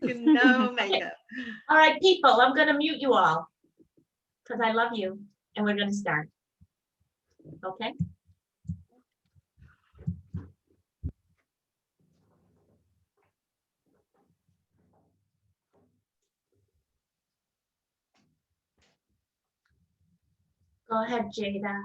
No makeup. All right, people, I'm going to mute you all because I love you, and we're going to start. Okay? Go ahead, Jada.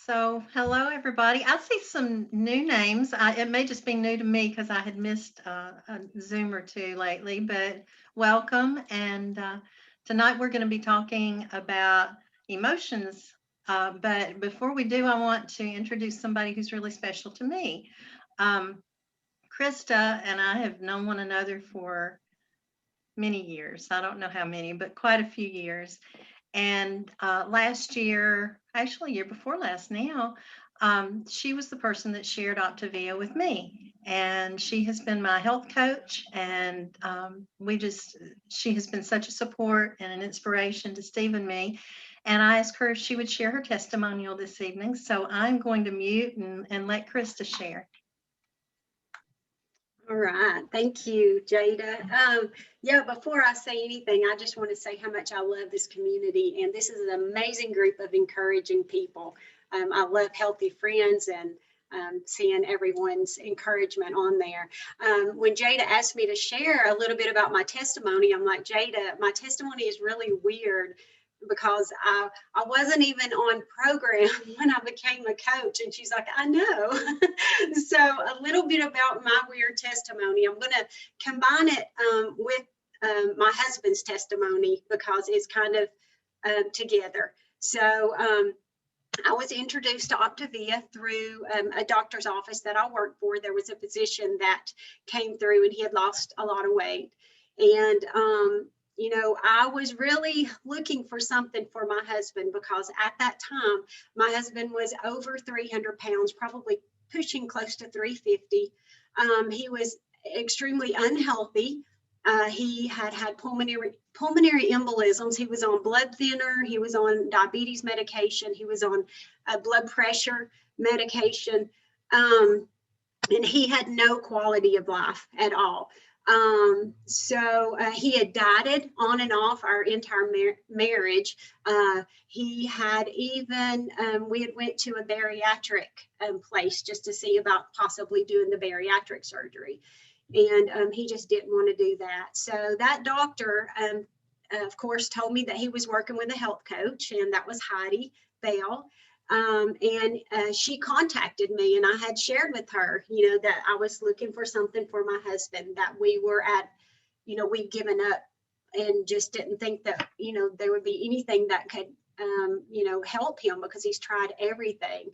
So, hello, everybody. I see some new names. It may just be new to me because I had missed a Zoom or two lately, but welcome. And tonight we're going to be talking about emotions. But before we do, I want to introduce somebody who's really special to me. Krista and I have known one another for many years. I don't know how many, but quite a few years. And last year, actually year before last now, she was the person that shared Optavia with me. And she has been my health coach, and she has been such a support and an inspiration to Steve and me. And I asked her if she would share her testimonial this evening. So I'm going to mute and let Krista share. All right. Thank you, Jada. Yeah, before I say anything, I just want to say how much I love this community. And this is an amazing group of encouraging people. I love Healthy Friends and seeing everyone's encouragement on there. When Jada asked me to share a little bit about my testimony, I'm like, Jada, my testimony is really weird because I wasn't even on program when I became a coach. And she's like, I know. So a little bit about my weird testimony. I'm going to combine it with my husband's testimony because it's kind of together. So I was introduced to Optavia through a doctor's office that I worked for. There was a physician that came through and he had lost a lot of weight. And you know, I was really looking for something for my husband because at that time, my husband was over 300 pounds, probably pushing close to 350. He was extremely unhealthy. He had pulmonary embolisms. He was on blood thinner. He was on diabetes medication. He was on blood pressure medication. And he had no quality of life at all. So he had dieted on and off our entire marriage. He had even, we had went to a bariatric place just to see about possibly doing the bariatric surgery. And he just didn't want to do that. So that doctor, of course, told me that he was working with a health coach, and that was Heidi Bell. And she contacted me, and I had shared with her, you know, that I was looking for something for my husband, that we were at, you know, we'd given up and just didn't think that, you know, there would be anything that could, you know, help him because he's tried everything.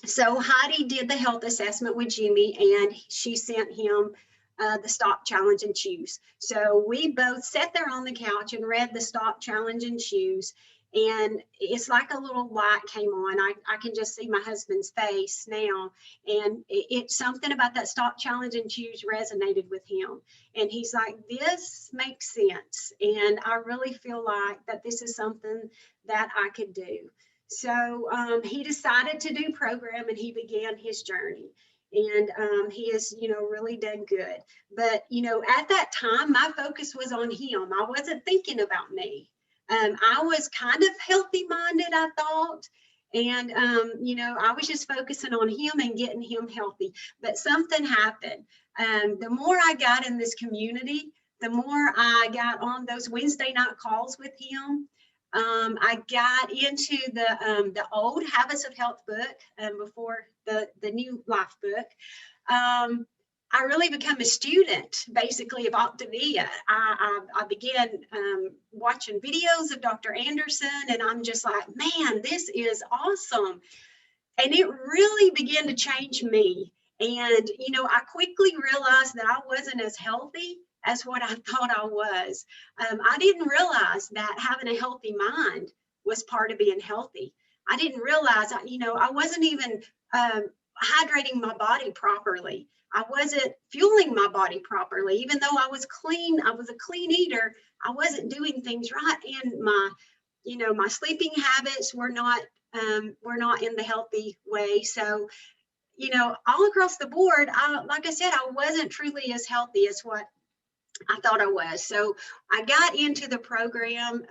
So Heidi did the health assessment with Jimmy, and she sent him the Stop, Challenge, and Choose. So we both sat there on the couch and read the Stop, Challenge, and Choose. And it's like a little light came on. I can just see my husband's face now. And it's something about that Stop, Challenge, and Choose resonated with him. And he's like, this makes sense. And I really feel like that this is something that I could do. So he decided to do program, and he began his journey. And he has, you know, really done good. But, you know, at that time, my focus was on him. I wasn't thinking about me. I was kind of healthy minded, I thought. And, you know, I was just focusing on him and getting him healthy. But something happened. The more I got in this community, the more I got on those Wednesday night calls with him. I got into the old Habits of Health book before the new life book. I really became a student, basically, of Optavia. I began watching videos of Dr. Anderson, and I'm just like, man, this is awesome. And it really began to change me. And, you know, I quickly realized that I wasn't as healthy as what I thought I was. I didn't realize that having a healthy mind was part of being healthy. I didn't realize, you know, I wasn't even hydrating my body properly. I wasn't fueling my body properly. Even though I was clean, I was a clean eater, I wasn't doing things right. And my, you know, my sleeping habits were not in the healthy way. So, all across the board, like I said, I wasn't truly as healthy as what I thought I was. So I got into the program,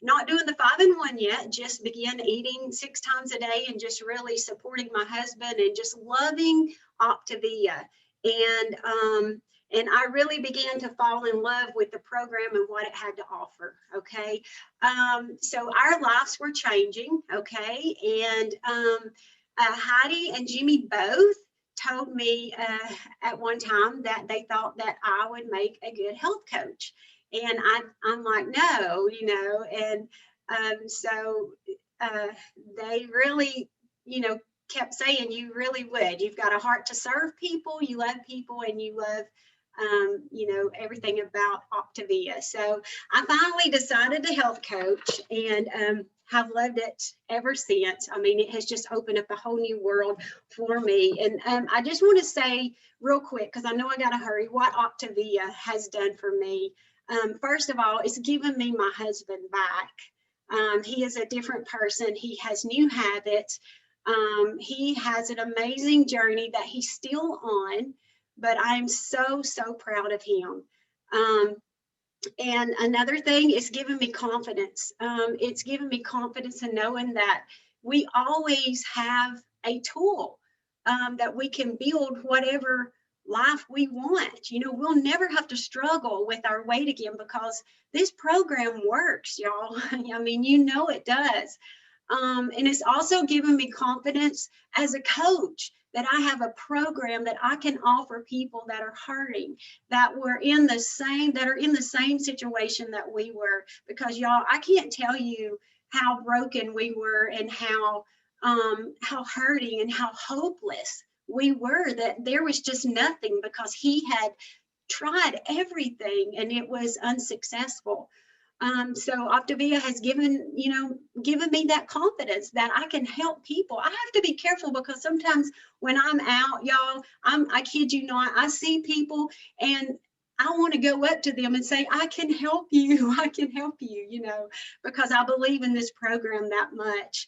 not doing the 5-in-1 yet, just began eating 6 times a day and just really supporting my husband and just loving Optavia. And I really began to fall in love with the program and what it had to offer. Okay. So our lives were changing. Okay. And Heidi and Jimmy both told me at one time that they thought that I would make a good health coach. And I'm like, no, and so they really, kept saying you really would. You've got a heart to serve people, you love people, and you love everything about Optavia. So I finally decided to health coach and have loved it ever since. I mean, it has just opened up a whole new world for me. And I just want to say real quick, because I know I got to hurry, what Optavia has done for me. First of all, it's given me my husband back. He is a different person. He has new habits. He has an amazing journey that he's still on, but I'm so, so proud of him. And another thing is giving me confidence. It's given me confidence in knowing that we always have a tool that we can build whatever life we want. We'll never have to struggle with our weight again because this program works, y'all. I mean, it does. And it's also given me confidence as a coach that I have a program that I can offer people that are hurting, that are in the same situation that we were. Because y'all, I can't tell you how broken we were and how hurting and how hopeless we were, that there was just nothing because he had tried everything and it was unsuccessful. So Optavia has given me that confidence that I can help people. I have to be careful because sometimes when I'm out, y'all, I kid you not, I see people and I want to go up to them and say, I can help you. I can help you, because I believe in this program that much.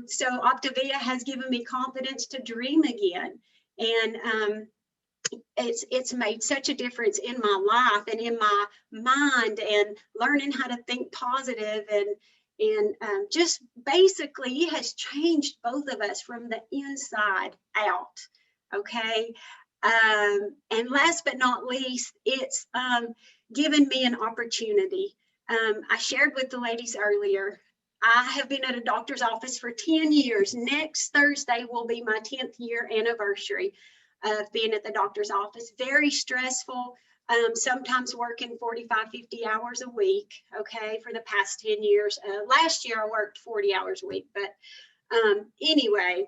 So Optavia has given me confidence to dream again. And it's made such a difference in my life and in my mind, and learning how to think positive and just basically it has changed both of us from the inside out. Okay. And last but not least, it's given me an opportunity. I shared with the ladies earlier, I have been at a doctor's office for 10 years. Next Thursday will be my 10th year anniversary of being at the doctor's office. Very stressful, sometimes working 45, 50 hours a week, okay, for the past 10 years. Last year I worked 40 hours a week, but anyway,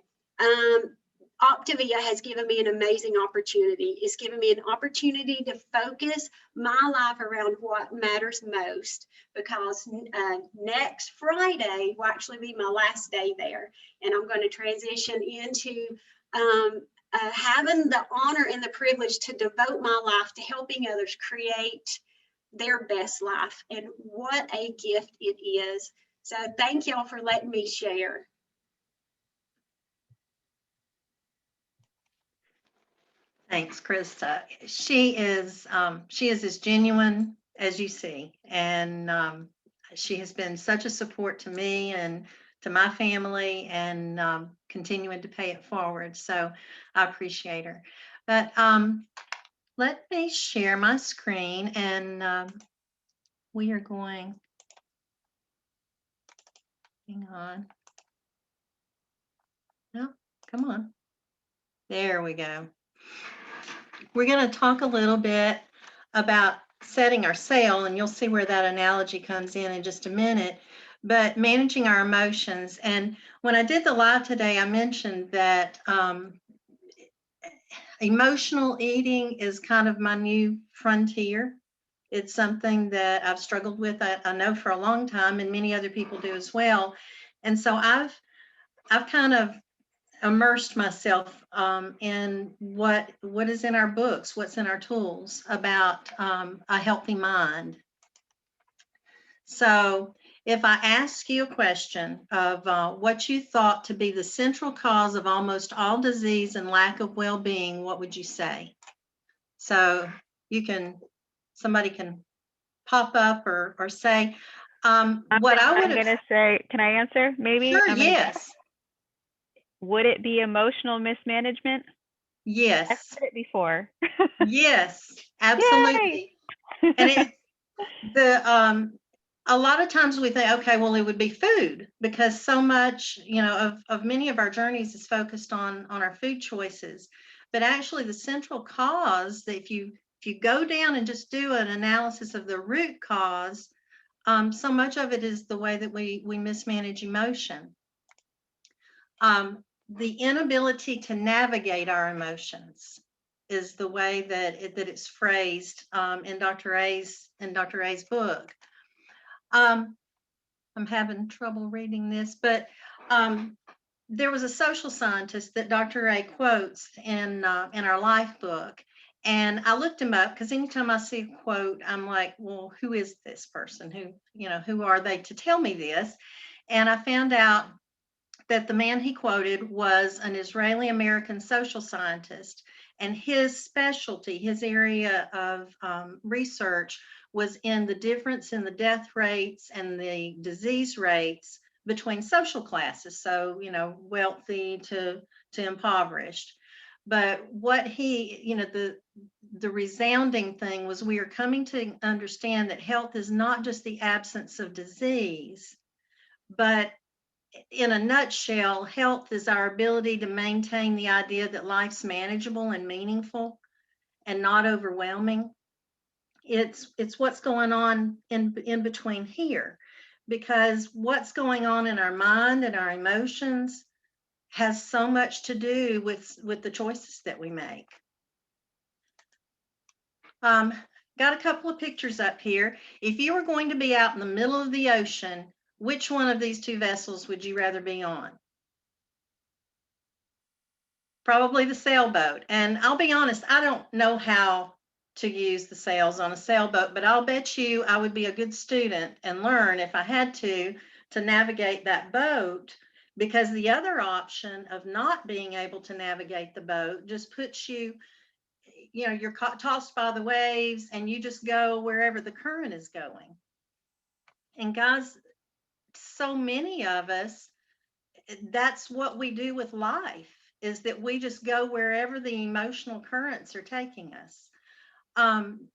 Optavia has given me an amazing opportunity. It's given me an opportunity to focus my life around what matters most, because next Friday will actually be my last day there, and I'm going to transition into having the honor and the privilege to devote my life to helping others create their best life. And what a gift it is. So thank y'all for letting me share. Thanks, Krista. She is as genuine as you see, and she has been such a support to me and to my family, and continuing to pay it forward. So I appreciate her. But let me share my screen, and we are going. Hang on. No, come on. There we go. We're going to talk a little bit about setting our sail, and you'll see where that analogy comes in just a minute, but managing our emotions. And when I did the live today, I mentioned that emotional eating is kind of my new frontier. It's something that I've struggled with, I know, for a long time, and many other people do as well. And so I've kind of immersed myself in what is in our books, what's in our tools about a healthy mind. So If I ask you a question of what you thought to be the central cause of almost all disease and lack of well-being, what would you say? So somebody can pop up or say, what I would I'm have. gonna say, can I answer? Maybe Sure, I'm gonna guess. yes, Would it be emotional mismanagement? I've yes, said it before. yes, Yay! absolutely. And a lot of times we think, okay, well, it would be food, because so much, of many of our journeys is focused on our food choices. But actually the central cause, that if you go down and just do an analysis of the root cause, so much of it is the way that we mismanage emotion. The inability to navigate our emotions is the way that it's phrased in Dr. A's book. I'm having trouble reading this, but there was a social scientist that Dr. A quotes in our life book, and I looked him up because anytime I see a quote, I'm like, well, who is this person? Who are they to tell me this? And I found out that the man he quoted was an Israeli American social scientist, and his specialty, his area of research, was in the difference in the death rates and the disease rates between social classes. So, wealthy to impoverished. But what the resounding thing was, we are coming to understand that health is not just the absence of disease, but in a nutshell, health is our ability to maintain the idea that life's manageable and meaningful and not overwhelming. It's what's going on in between here, because what's going on in our mind and our emotions has so much to do with the choices that we make. Got a couple of pictures up here. If you were going to be out in the middle of the ocean, which one of these two vessels would you rather be on? Probably the sailboat. And I'll be honest, I don't know how to use the sails on a sailboat, but I'll bet you I would be a good student and learn, if I had to navigate that boat, because the other option of not being able to navigate the boat just puts you're tossed by the waves and you just go wherever the current is going. And guys, so many of us, that's what we do with life, is that we just go wherever the emotional currents are taking us. On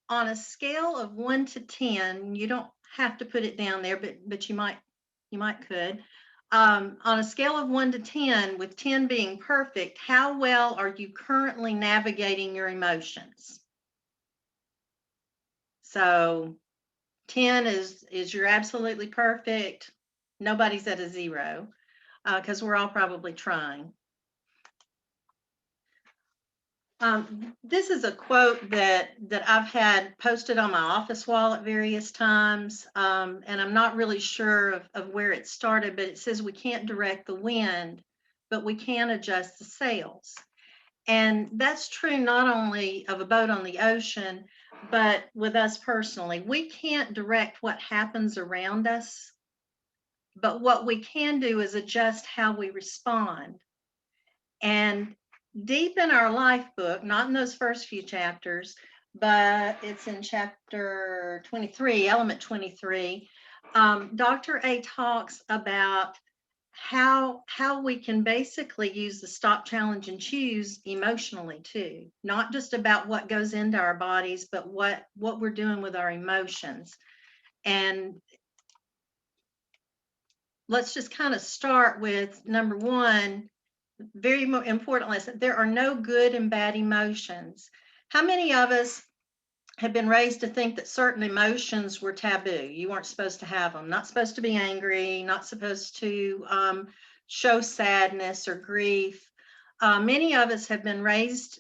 a scale of 1 to 10, you don't have to put it down there, but you might could. On a scale of 1 to 10, with 10 being perfect, how well are you currently navigating your emotions? So 10 is you're absolutely perfect. Nobody's at a 0, because we're all probably trying. This is a quote that I've had posted on my office wall at various times, and I'm not really sure of where it started, but it says, we can't direct the wind, but we can adjust the sails. And that's true not only of a boat on the ocean, but with us personally. We can't direct what happens around us, but what we can do is adjust how we respond. And deep in our life book, not in those first few chapters, but it's in chapter 23, element 23, Dr. A talks about how we can basically use the stop, challenge, and choose emotionally too. Not just about what goes into our bodies, but what we're doing with our emotions. And let's just kind of start with number one. Very important lesson. There are no good and bad emotions. How many of us have been raised to think that certain emotions were taboo? You weren't supposed to have them. Not supposed to be angry, not supposed to show sadness or grief. Many of us have been raised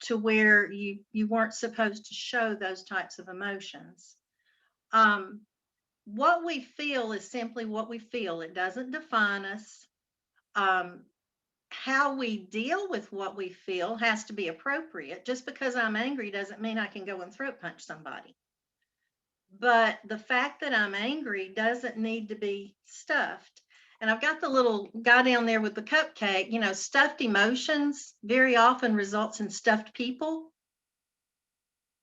to where you weren't supposed to show those types of emotions. What we feel is simply what we feel. It doesn't define us. How we deal with what we feel has to be appropriate. Just because I'm angry doesn't mean I can go and throat punch somebody. But the fact that I'm angry doesn't need to be stuffed. And I've got the little guy down there with the cupcake. Stuffed emotions very often results in stuffed people.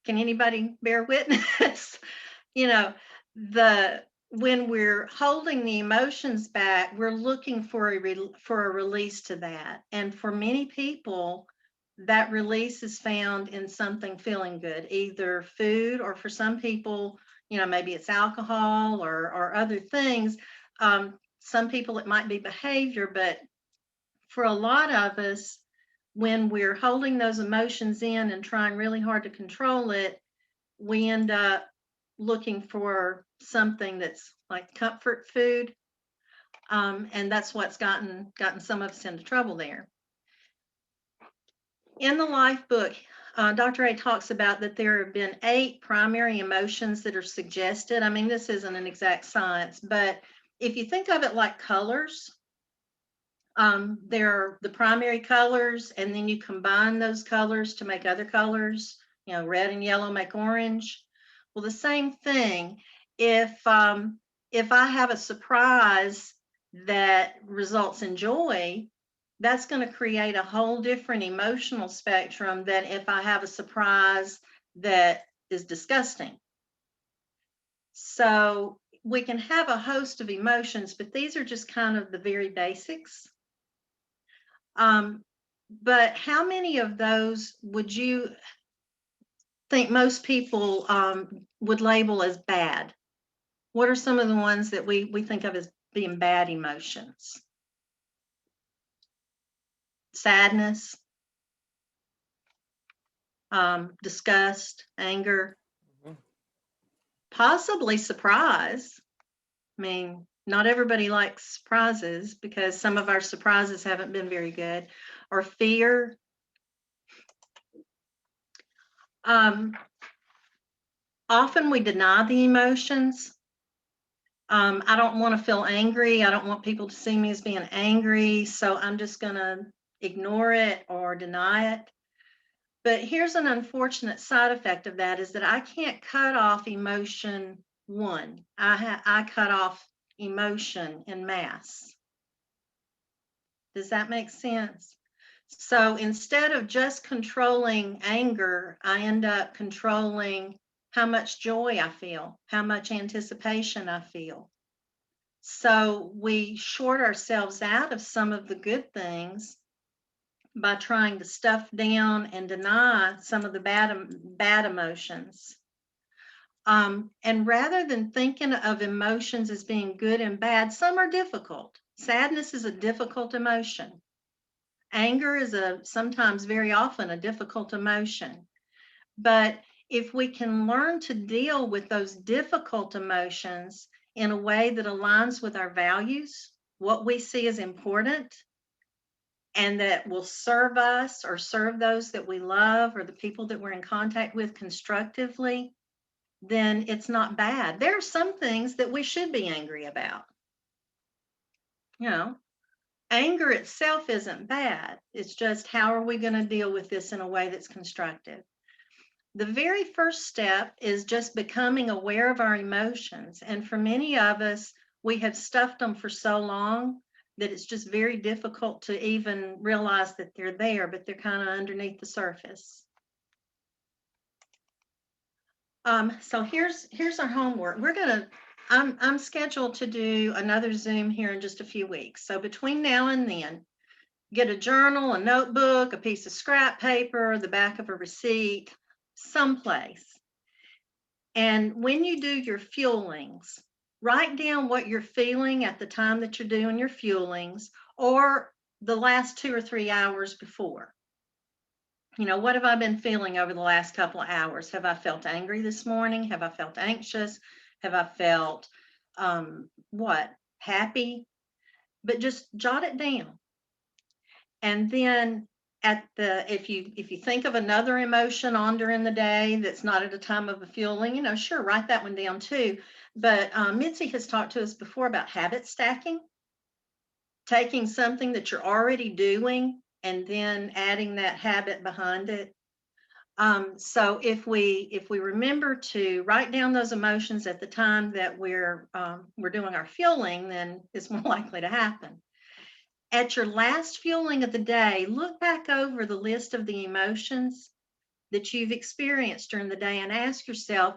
Can anybody bear witness? you know, the when we're holding the emotions back, we're looking for a release to that. And for many people, that release is found in something feeling good, either food, or for some people, maybe it's alcohol or other things. Some people it might be behavior, but for a lot of us, when we're holding those emotions in and trying really hard to control it, we end up looking for something that's like comfort food, and that's what's gotten some of us into trouble there. In the life book, Dr. A talks about that there have been 8 primary emotions that are suggested. I mean, this isn't an exact science, but if you think of it like colors, there are the primary colors, and then you combine those colors to make other colors. Red and yellow make orange. Well, the same thing. If I have a surprise that results in joy, that's going to create a whole different emotional spectrum than if I have a surprise that is disgusting. So we can have a host of emotions, but these are just kind of the very basics. But how many of those would you think most people would label as bad? What are some of the ones that we think of as being bad emotions? Sadness, disgust, anger, possibly surprise. I mean, not everybody likes surprises because some of our surprises haven't been very good. Or fear. Often we deny the emotions. I don't want to feel angry. I don't want people to see me as being angry. So I'm just going to ignore it or deny it. But here's an unfortunate side effect of that is that I can't cut off emotion one. I cut off emotion en masse. Does that make sense? So instead of just controlling anger, I end up controlling how much joy I feel, how much anticipation I feel. So we short ourselves out of some of the good things by trying to stuff down and deny some of the bad emotions. And rather than thinking of emotions as being good and bad, some are difficult. Sadness is a difficult emotion. Anger is sometimes very often a difficult emotion. But if we can learn to deal with those difficult emotions in a way that aligns with our values, what we see as important, and that will serve us or serve those that we love or the people that we're in contact with constructively, then it's not bad. There are some things that we should be angry about. Anger itself isn't bad. It's just how are we going to deal with this in a way that's constructive? The very first step is just becoming aware of our emotions. And for many of us, we have stuffed them for so long that it's just very difficult to even realize that they're there, but they're kind of underneath the surface. So here's our homework. I'm scheduled to do another Zoom here in just a few weeks. So between now and then, get a journal, a notebook, a piece of scrap paper, the back of a receipt, someplace. And when you do your fuelings, write down what you're feeling at the time that you're doing your fuelings or the last 2 or 3 hours before. What have I been feeling over the last couple of hours? Have I felt angry this morning? Have I felt anxious? Have I felt happy? But just jot it down. And then if you think of another emotion on during the day that's not at a time of a fueling, sure, write that one down too. But Mitzi has talked to us before about habit stacking, taking something that you're already doing and then adding that habit behind it. So if we remember to write down those emotions at the time that we're doing our fueling, then it's more likely to happen. At your last fueling of the day, look back over the list of the emotions that you've experienced during the day and ask yourself,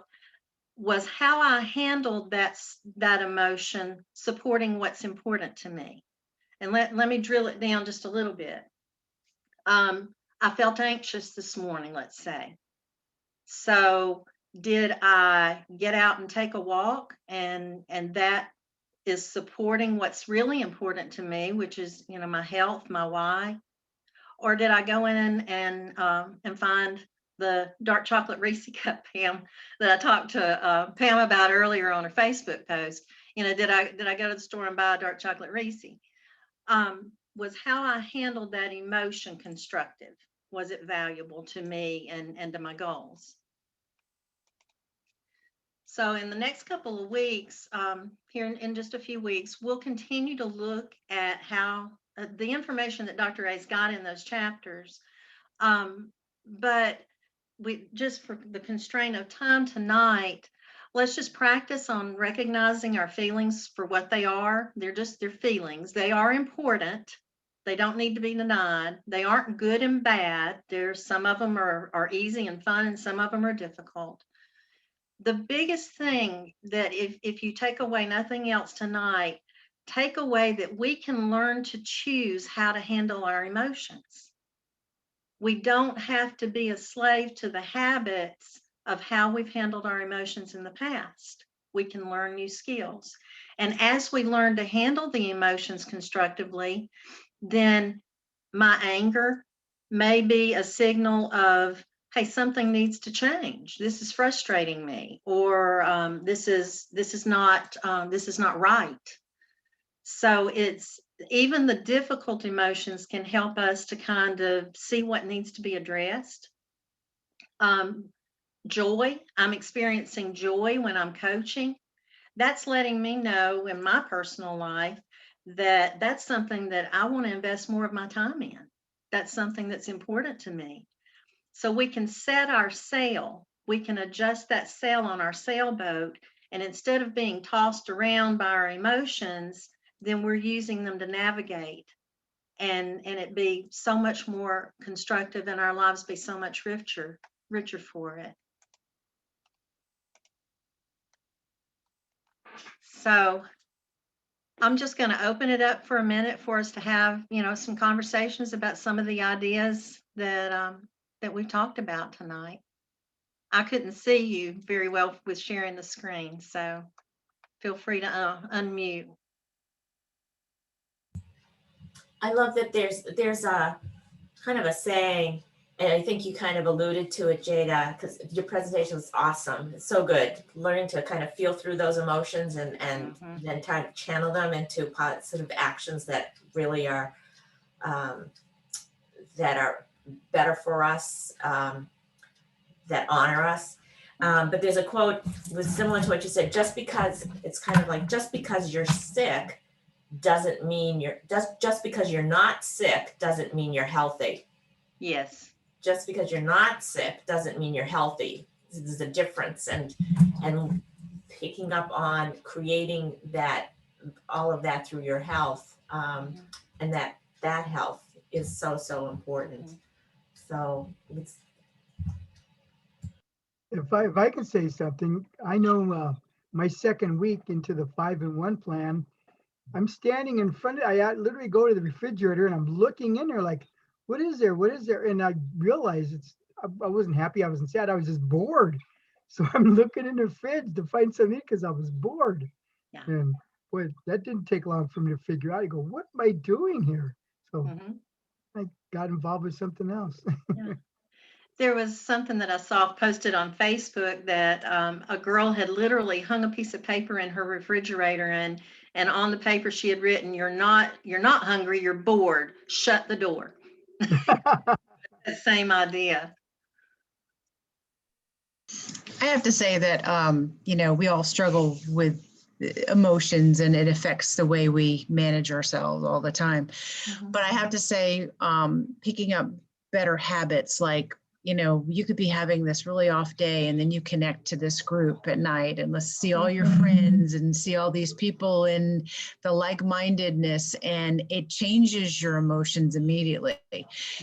was how I handled that emotion supporting what's important to me? And let me drill it down just a little bit. I felt anxious this morning, let's say. So did I get out and take a walk, and that is supporting what's really important to me, which is, my health, my why? Or did I go in and find the dark chocolate Reese cup, Pam, that I talked to Pam about earlier on her Facebook post? Did I go to the store and buy a dark chocolate Reese? Was how I handled that emotion constructive? Was it valuable to me and to my goals? So in the next couple of weeks, here in just a few weeks, we'll continue to look at how the information that Dr. A's got in those chapters. But we just, for the constraint of time tonight, let's just practice on recognizing our feelings for what they are. They're feelings. They are important. They don't need to be denied. They aren't good and bad. There's some of them are easy and fun, and some of them are difficult. The biggest thing that if you take away nothing else tonight, take away that we can learn to choose how to handle our emotions. We don't have to be a slave to the habits of how we've handled our emotions in the past. We can learn new skills. And as we learn to handle the emotions constructively, then my anger may be a signal of, hey, something needs to change. This is frustrating me, or this is not right. So it's, even the difficult emotions can help us to kind of see what needs to be addressed. Joy, I'm experiencing joy when I'm coaching. That's letting me know in my personal life that that's something that I want to invest more of my time in. That's something that's important to me. So we can set our sail, we can adjust that sail on our sailboat, and instead of being tossed around by our emotions, then we're using them to navigate, and it be so much more constructive, and our lives be so much richer for it. So I'm just going to open it up for a minute for us to have, some conversations about some of the ideas that we talked about tonight. I couldn't see you very well with sharing the screen, so feel free to unmute. I love that there's a kind of a saying, and I think you kind of alluded to it, Jada, because your presentation was awesome. It's so good. Learning to kind of feel through those emotions and then try to channel them into positive actions that really are better for us, that honor us. But there's a quote was similar to what you said. Just because you're sick doesn't mean just because you're not sick doesn't mean you're healthy. Yes. Just because you're not sick doesn't mean you're healthy. There's a difference, and picking up on creating all of that through your health, and that health is so important. So it's. If I could say something, I know my second week into the 5-in-1 plan, I'm standing in front of, I literally go to the refrigerator and I'm looking in there like, what is there? What is there? And I realized I wasn't happy. I wasn't sad. I was just bored. So I'm looking in the fridge to find something because I was bored. Yeah. And boy, that didn't take long for me to figure out. I go, what am I doing here? So I got involved with something else. Yeah. There was something that I saw posted on Facebook that a girl had literally hung a piece of paper in her refrigerator, and on the paper she had written, you're not hungry, you're bored, shut the door. The same idea. I have to say that, we all struggle with emotions, and it affects the way we manage ourselves all the time. But I have to say, picking up better habits like you know, you could be having this really off day and then you connect to this group at night and let's see all your friends and see all these people in the like-mindedness, and it changes your emotions immediately.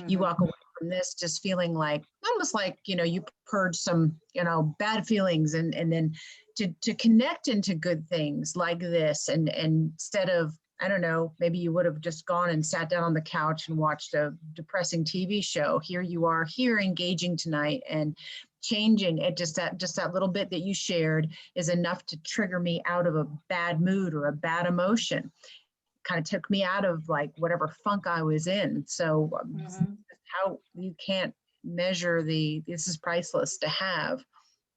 You walk away from this just feeling like, almost like, you know, you purge some, you know, bad feelings, and then to connect into good things like this, and instead of, I don't know, maybe you would have just gone and sat down on the couch and watched a depressing TV show. Here you are here engaging tonight and changing it. Just that little bit that you shared is enough to trigger me out of a bad mood or a bad emotion. Kind of took me out of like whatever funk I was in. So how you can't measure this is priceless to have,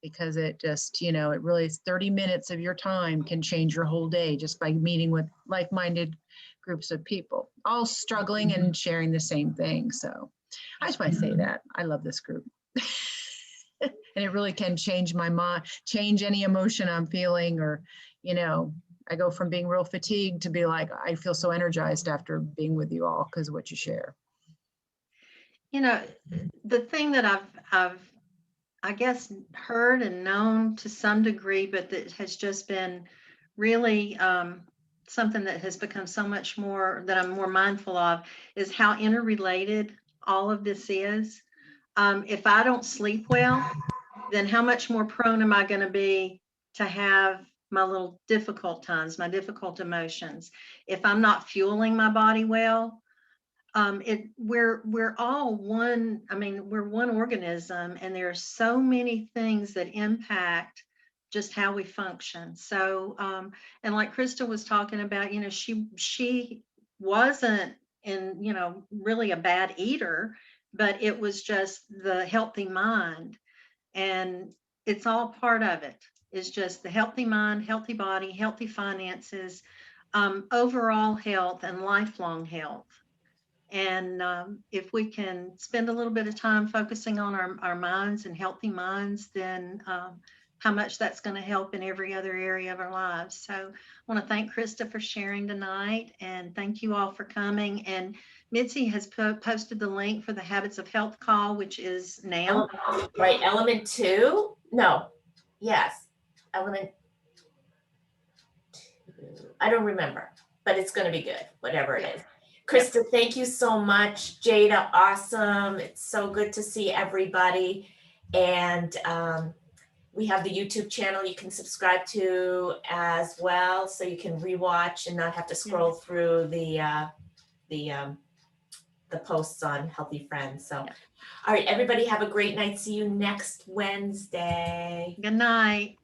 because it just, you know, it really is 30 minutes of your time can change your whole day just by meeting with like-minded groups of people, all struggling and sharing the same thing. So I just want to say that I love this group. And it really can change my mind, change any emotion I'm feeling, or, you know, I go from being real fatigued to be like, I feel so energized after being with you all because of what you share. You know, the thing that I've I guess heard and known to some degree, but that has just been really something that has become so much more that I'm more mindful of, is how interrelated all of this is. If I don't sleep well, then how much more prone am I going to be to have my little difficult times, my difficult emotions? If I'm not fueling my body well, we're all one. I mean, we're one organism, and there are so many things that impact just how we function. So, and like Krista was talking about, you know, she wasn't in, you know, really a bad eater, but it was just the healthy mind, and it's all part of it. It's just the healthy mind, healthy body, healthy finances, overall health, and lifelong health. And if we can spend a little bit of time focusing on our minds and healthy minds, then how much that's going to help in every other area of our lives. So I want to thank Krista for sharing tonight, and thank you all for coming. And Mitzi has posted the link for the Habits of Health call, which is now. Right, element 2? No, yes, element 2. I don't remember, but it's going to be good, whatever it is. Krista, thank you so much. Jada, awesome. It's so good to see everybody. And we have the YouTube channel you can subscribe to as well, so you can rewatch and not have to scroll through the posts on Healthy Friends. So, all right, everybody have a great night. See you next Wednesday. Good night.